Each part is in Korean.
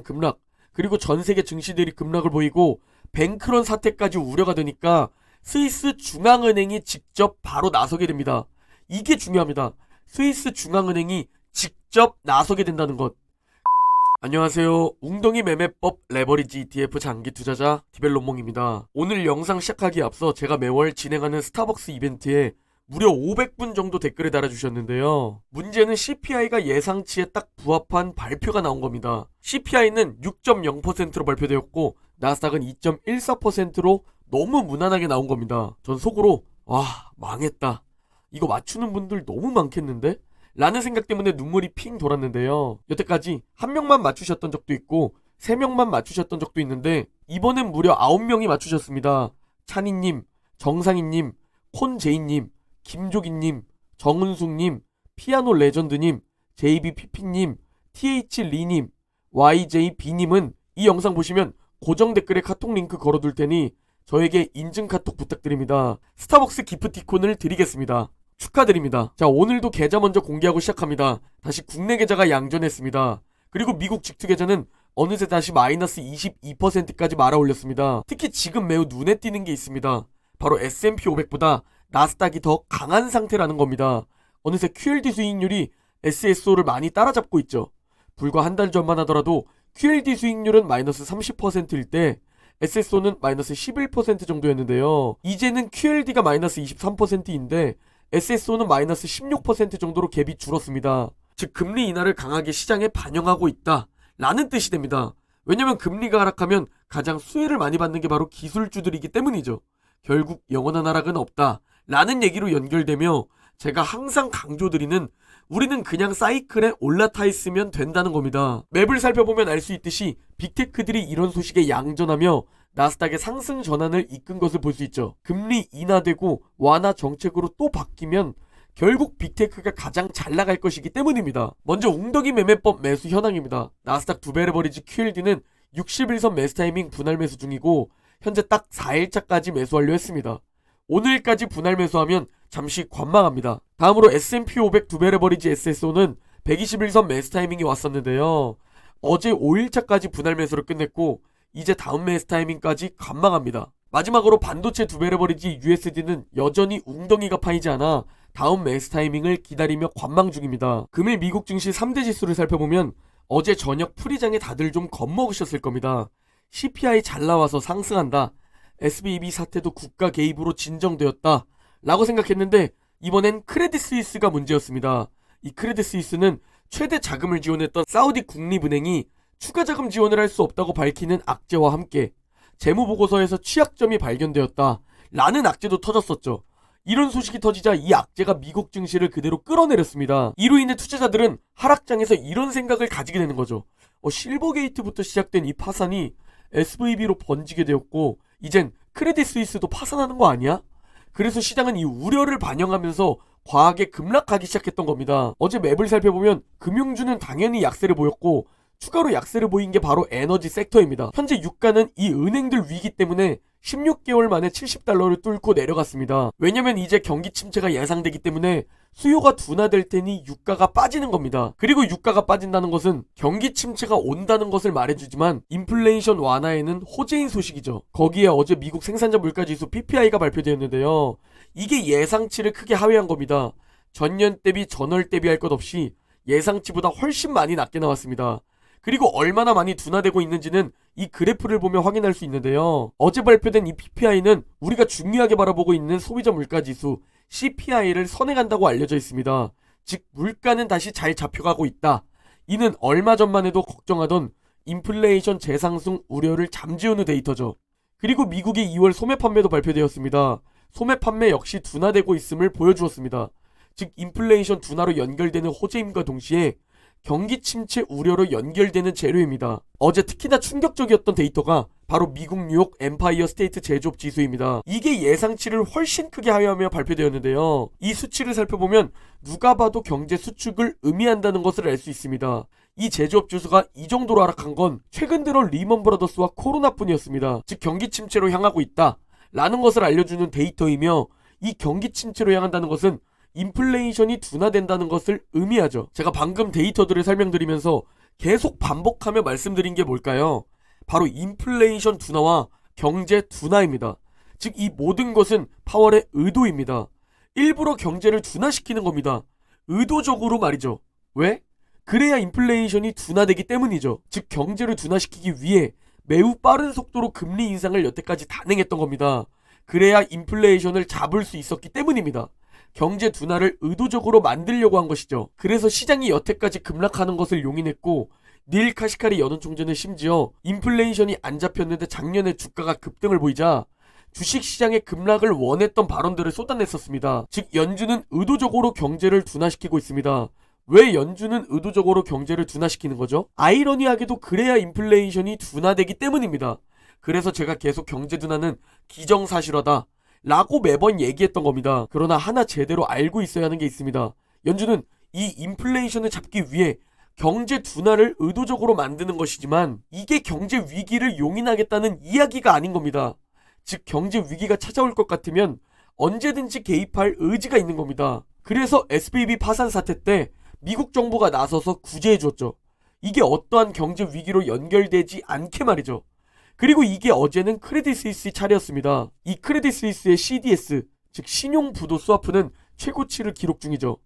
급락, 그리고 전 세계 증시들이 급락을 보이고 뱅크런 사태까지 우려가 되니까 스위스 중앙은행이 직접 바로 나서게 됩니다. 이게 중요합니다. 스위스 중앙은행이 직접 나서게 된다는 것. 안녕하세요. 웅덩이 매매법 레버리지 ETF 장기 투자자 디벨롭몽입니다. 오늘 영상 시작하기에 앞서 제가 매월 진행하는 스타벅스 이벤트에 무려 500분 정도 댓글을 달아주셨는데요. 문제는 CPI가 예상치에 딱 부합한 발표가 나온 겁니다. CPI는 6.0%로 발표되었고 나스닥은 2.14%로 너무 무난하게 나온 겁니다. 전 속으로 와 망했다. 이거 맞추는 분들 너무 많겠는데? 라는 생각 때문에 눈물이 핑 돌았는데요. 여태까지 한 명만 맞추셨던 적도 있고 3명만 맞추셨던 적도 있는데 이번엔 무려 9명이 맞추셨습니다. 찬이님, 정상희님, 콘제이님, 김조기님, 정은숙님, 피아노 레전드님, JBPP님, TH리님, YJB님은 이 영상 보시면 고정 댓글에 카톡 링크 걸어둘 테니 저에게 인증 카톡 부탁드립니다. 스타벅스 기프티콘을 드리겠습니다. 축하드립니다. 자, 오늘도 계좌 먼저 공개하고 시작합니다. 다시 국내 계좌가 양전했습니다. 그리고 미국 직투 계좌는 어느새 다시 마이너스 22%까지 말아 올렸습니다. 특히 지금 매우 눈에 띄는 게 있습니다. 바로 S&P 500보다 나스닥이 더 강한 상태라는 겁니다. 어느새 QLD 수익률이 SSO를 많이 따라잡고 있죠. 불과 한 달 전만 하더라도 QLD 수익률은 마이너스 30%일 때 SSO는 마이너스 11% 정도였는데요. 이제는 QLD가 마이너스 23%인데 SSO는 마이너스 16% 정도로 갭이 줄었습니다. 즉 금리 인하를 강하게 시장에 반영하고 있다 라는 뜻이 됩니다. 왜냐면 금리가 하락하면 가장 수혜를 많이 받는 게 바로 기술주들이기 때문이죠. 결국 영원한 하락은 없다 라는 얘기로 연결되며 제가 항상 강조드리는 우리는 그냥 사이클에 올라타 있으면 된다는 겁니다. 맵을 살펴보면 알 수 있듯이 빅테크들이 이런 소식에 양전하며 나스닥의 상승 전환을 이끈 것을 볼 수 있죠. 금리 인하되고 완화 정책으로 또 바뀌면 결국 빅테크가 가장 잘 나갈 것이기 때문입니다. 먼저 웅덩이 매매법 매수 현황입니다. 나스닥 두 배 레버리지 QLD는 60일선 매수 타이밍 분할 매수 중이고 현재 딱 4일차까지 매수하려 했습니다. 오늘까지 분할 매수하면 잠시 관망합니다. 다음으로 S&P 500 두 배 레버리지 SSO는 121선 매수 타이밍이 왔었는데요. 어제 5일차까지 분할 매수를 끝냈고 이제 다음 매수 타이밍까지 관망합니다. 마지막으로 반도체 두 배 레버리지 USD는 여전히 웅덩이가 파이지 않아 다음 매수 타이밍을 기다리며 관망 중입니다. 금일 미국 증시 3대 지수를 살펴보면 어제 저녁 풀이장에 다들 좀 겁먹으셨을 겁니다. CPI 잘 나와서 상승한다. SVB 사태도 국가 개입으로 진정되었다 라고 생각했는데 이번엔 크레딧 스위스가 문제였습니다. 이 크레딧 스위스는 최대 자금을 지원했던 사우디 국립은행이 추가 자금 지원을 할 수 없다고 밝히는 악재와 함께 재무보고서에서 취약점이 발견되었다 라는 악재도 터졌었죠. 이런 소식이 터지자 이 악재가 미국 증시를 그대로 끌어내렸습니다. 이로 인해 투자자들은 하락장에서 이런 생각을 가지게 되는 거죠. 실버게이트부터 시작된 이 파산이 SVB로 번지게 되었고 이젠 크레딧 스위스도 파산하는 거 아니야? 그래서 시장은 이 우려를 반영하면서 과하게 급락하기 시작했던 겁니다. 어제 맵을 살펴보면 금융주는 당연히 약세를 보였고 추가로 약세를 보인 게 바로 에너지 섹터입니다. 현재 유가는 이 은행들 위기 때문에 16개월 만에 $70를 뚫고 내려갔습니다. 왜냐면 이제 경기 침체가 예상되기 때문에 수요가 둔화될 테니 유가가 빠지는 겁니다. 그리고 유가가 빠진다는 것은 경기 침체가 온다는 것을 말해주지만 인플레이션 완화에는 호재인 소식이죠. 거기에 어제 미국 생산자 물가지수 PPI가 발표되었는데요. 이게 예상치를 크게 하회한 겁니다. 전년 대비 전월 대비할 것 없이 예상치보다 훨씬 많이 낮게 나왔습니다. 그리고 얼마나 많이 둔화되고 있는지는 이 그래프를 보면 확인할 수 있는데요. 어제 발표된 이 PPI는 우리가 중요하게 바라보고 있는 소비자 물가지수 CPI를 선행한다고 알려져 있습니다. 즉 물가는 다시 잘 잡혀가고 있다. 이는 얼마 전만 해도 걱정하던 인플레이션 재상승 우려를 잠재우는 데이터죠. 그리고 미국의 2월 소매 판매도 발표되었습니다. 소매 판매 역시 둔화되고 있음을 보여주었습니다. 즉 인플레이션 둔화로 연결되는 호재임과 동시에 경기 침체 우려로 연결되는 재료입니다. 어제 특히나 충격적이었던 데이터가 바로 미국 뉴욕 엠파이어 스테이트 제조업 지수입니다. 이게 예상치를 훨씬 크게 하회하며 발표되었는데요. 이 수치를 살펴보면 누가 봐도 경제 수축을 의미한다는 것을 알 수 있습니다. 이 제조업 지수가 이 정도로 하락한 건 최근 들어 리먼 브라더스와 코로나뿐이었습니다. 즉 경기 침체로 향하고 있다 라는 것을 알려주는 데이터이며 이 경기 침체로 향한다는 것은 인플레이션이 둔화된다는 것을 의미하죠. 제가 방금 데이터들을 설명드리면서 계속 반복하며 말씀드린 게 뭘까요? 바로 인플레이션 둔화와 경제 둔화입니다. 즉 이 모든 것은 파월의 의도입니다. 일부러 경제를 둔화시키는 겁니다. 의도적으로 말이죠. 왜? 그래야 인플레이션이 둔화되기 때문이죠. 즉 경제를 둔화시키기 위해 매우 빠른 속도로 금리 인상을 여태까지 단행했던 겁니다. 그래야 인플레이션을 잡을 수 있었기 때문입니다. 경제 둔화를 의도적으로 만들려고 한 것이죠. 그래서 시장이 여태까지 급락하는 것을 용인했고 닐 카시카리 연은 총재는 심지어 인플레이션이 안 잡혔는데 작년에 주가가 급등을 보이자 주식시장의 급락을 원했던 발언들을 쏟아냈었습니다. 즉 연준은 의도적으로 경제를 둔화시키고 있습니다. 왜 연준은 의도적으로 경제를 둔화시키는 거죠? 아이러니하게도 그래야 인플레이션이 둔화되기 때문입니다. 그래서 제가 계속 경제 둔화는 기정사실화다 라고 매번 얘기했던 겁니다. 그러나 하나 제대로 알고 있어야 하는 게 있습니다. 연준은 이 인플레이션을 잡기 위해 경제 둔화를 의도적으로 만드는 것이지만 이게 경제 위기를 용인하겠다는 이야기가 아닌 겁니다. 즉 경제 위기가 찾아올 것 같으면 언제든지 개입할 의지가 있는 겁니다. 그래서 SVB 파산 사태 때 미국 정부가 나서서 구제해 줬죠. 이게 어떠한 경제 위기로 연결되지 않게 말이죠. 그리고 이게 어제는 크레딧 스위스 차례였습니다. 이 크레딧 스위스의 CDS, 즉 신용부도 스와프는 최고치를 기록 중이죠.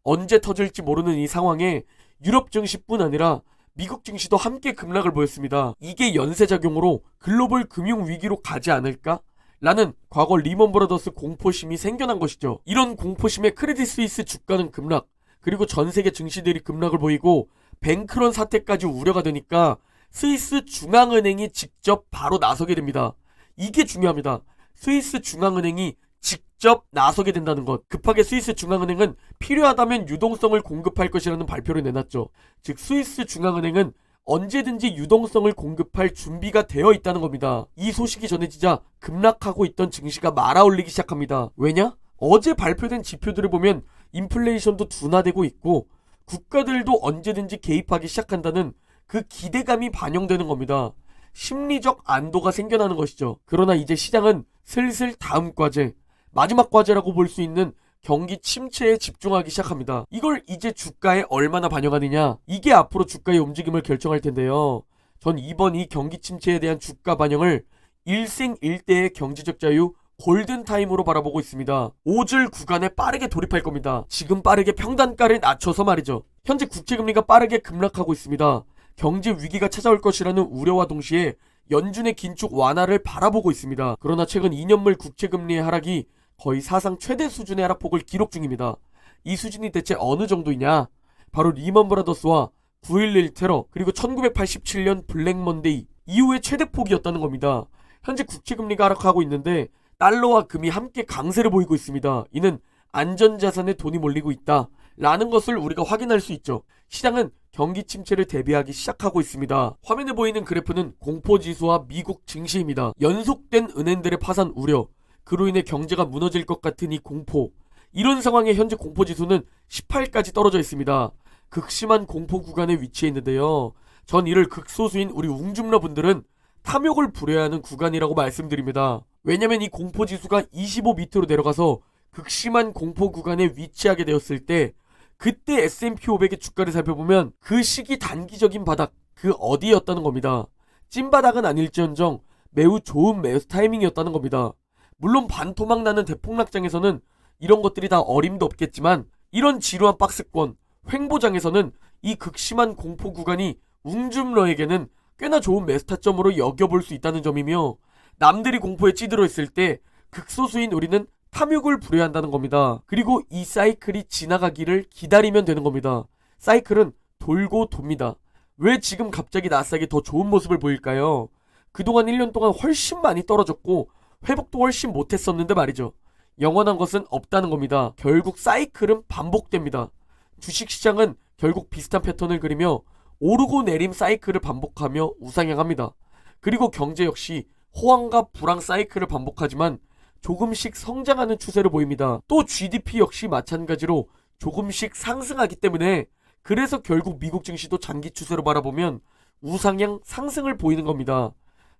언제 터질지 모르는 이 상황에 유럽 증시뿐 아니라 미국 증시도 함께 급락을 보였습니다. 이게 연쇄작용으로 글로벌 금융위기로 가지 않을까? 라는 과거 리먼 브라더스 공포심이 생겨난 것이죠. 이런 공포심에 크레딧 스위스 주가는 급락, 그리고 전 세계 증시들이 급락을 보이고 뱅크런 사태까지 우려가 되니까 스위스 중앙은행이 직접 바로 나서게 됩니다. 이게 중요합니다. 스위스 중앙은행이 직접 나서게 된다는 것. 급하게 스위스 중앙은행은 필요하다면 유동성을 공급할 것이라는 발표를 내놨죠. 즉 스위스 중앙은행은 언제든지 유동성을 공급할 준비가 되어 있다는 겁니다. 이 소식이 전해지자 급락하고 있던 증시가 말아올리기 시작합니다. 왜냐? 어제 발표된 지표들을 보면 인플레이션도 둔화되고 있고 국가들도 언제든지 개입하기 시작한다는 그 기대감이 반영되는 겁니다. 심리적 안도가 생겨나는 것이죠. 그러나 이제 시장은 슬슬 다음 과제, 마지막 과제라고 볼 수 있는 경기 침체에 집중하기 시작합니다. 이걸 이제 주가에 얼마나 반영하느냐, 이게 앞으로 주가의 움직임을 결정할 텐데요. 전 이번 이 경기 침체에 대한 주가 반영을 일생일대의 경제적 자유 골든타임으로 바라보고 있습니다. 5줄 구간에 빠르게 돌입할 겁니다. 지금 빠르게 평단가를 낮춰서 말이죠. 현재 국채금리가 빠르게 급락하고 있습니다. 경제 위기가 찾아올 것이라는 우려와 동시에 연준의 긴축 완화를 바라보고 있습니다. 그러나 최근 2년물 국채금리의 하락이 거의 사상 최대 수준의 하락폭을 기록 중입니다. 이 수준이 대체 어느 정도이냐? 바로 리먼 브라더스와 9.11 테러, 그리고 1987년 블랙 먼데이 이후의 최대폭이었다는 겁니다. 현재 국채금리가 하락하고 있는데 달러와 금이 함께 강세를 보이고 있습니다. 이는 안전자산에 돈이 몰리고 있다 라는 것을 우리가 확인할 수 있죠. 시장은 경기 침체를 대비하기 시작하고 있습니다. 화면에 보이는 그래프는 공포지수와 미국 증시입니다. 연속된 은행들의 파산 우려, 그로 인해 경제가 무너질 것 같은 이 공포, 이런 상황에 현재 공포지수는 18까지 떨어져 있습니다. 극심한 공포 구간에 위치해 있는데요. 전 이를 극소수인 우리 웅줌러 분들은 탐욕을 부려야 하는 구간이라고 말씀드립니다. 왜냐면 이 공포지수가 25 밑으로 내려가서 극심한 공포 구간에 위치하게 되었을 때 그때 S&P 500의 주가를 살펴보면 그 시기 단기적인 바닥, 그 어디였다는 겁니다. 찐바닥은 아닐지언정 매우 좋은 매수 타이밍이었다는 겁니다. 물론 반토막 나는 대폭락장에서는 이런 것들이 다 어림도 없겠지만 이런 지루한 박스권, 횡보장에서는 이 극심한 공포 구간이 웅줌러에게는 꽤나 좋은 매수 타점으로 여겨볼 수 있다는 점이며, 남들이 공포에 찌들어 있을 때 극소수인 우리는 탐욕을 부려야 한다는 겁니다. 그리고 이 사이클이 지나가기를 기다리면 되는 겁니다. 사이클은 돌고 돕니다. 왜 지금 갑자기 나스닥이 더 좋은 모습을 보일까요? 그동안 1년 동안 훨씬 많이 떨어졌고 회복도 훨씬 못했었는데 말이죠. 영원한 것은 없다는 겁니다. 결국 사이클은 반복됩니다. 주식시장은 결국 비슷한 패턴을 그리며 오르고 내림 사이클을 반복하며 우상향합니다. 그리고 경제 역시 호황과 불황 사이클을 반복하지만 조금씩 성장하는 추세를 보입니다. 또 GDP 역시 마찬가지로 조금씩 상승하기 때문에 그래서 결국 미국 증시도 장기 추세로 바라보면 우상향 상승을 보이는 겁니다.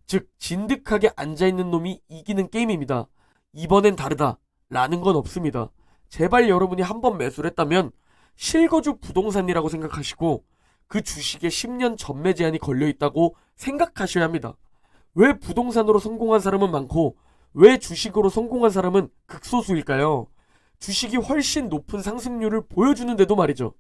즉 진득하게 앉아있는 놈이 이기는 게임입니다. 이번엔 다르다 라는 건 없습니다. 제발 여러분이 한번 매수를 했다면 실거주 부동산이라고 생각하시고 그 주식에 10년 전매 제한이 걸려 있다고 생각하셔야 합니다. 왜 부동산으로 성공한 사람은 많고 왜 주식으로 성공한 사람은 극소수일까요? 주식이 훨씬 높은 상승률을 보여주는데도 말이죠.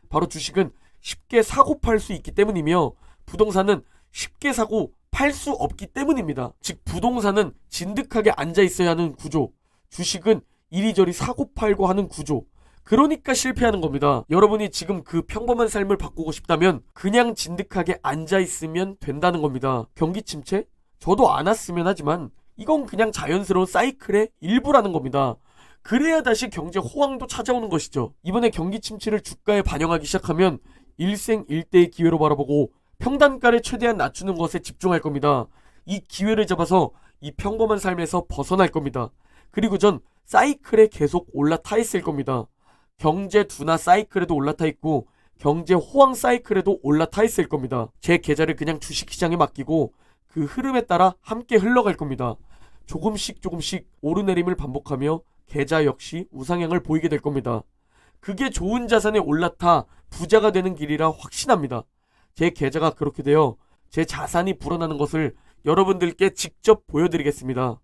바로 주식은 쉽게 사고 팔 수 있기 때문이며 부동산은 쉽게 사고 팔 수 없기 때문입니다. 즉 부동산은 진득하게 앉아 있어야 하는 구조, 주식은 이리저리 사고 팔고 하는 구조. 그러니까 실패하는 겁니다. 여러분이 지금 그 평범한 삶을 바꾸고 싶다면 그냥 진득하게 앉아 있으면 된다는 겁니다. 경기 침체? 저도 안 왔으면 하지만 이건 그냥 자연스러운 사이클의 일부라는 겁니다. 그래야 다시 경제 호황도 찾아오는 것이죠. 이번에 경기 침체를 주가에 반영하기 시작하면 일생일대의 기회로 바라보고 평단가를 최대한 낮추는 것에 집중할 겁니다. 이 기회를 잡아서 이 평범한 삶에서 벗어날 겁니다. 그리고 전 사이클에 계속 올라타 있을 겁니다. 경제 둔화 사이클에도 올라타 있고 경제 호황 사이클에도 올라타 있을 겁니다. 제 계좌를 그냥 주식시장에 맡기고 그 흐름에 따라 함께 흘러갈 겁니다. 조금씩 오르내림을 반복하며 계좌 역시 우상향을 보이게 될 겁니다. 그게 좋은 자산에 올라타 부자가 되는 길이라 확신합니다. 제 계좌가 그렇게 되어 제 자산이 불어나는 것을 여러분들께 직접 보여드리겠습니다.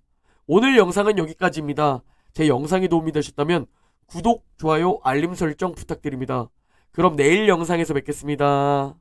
오늘 영상은 여기까지입니다. 제 영상이 도움이 되셨다면 구독, 좋아요, 알림 설정 부탁드립니다. 그럼 내일 영상에서 뵙겠습니다.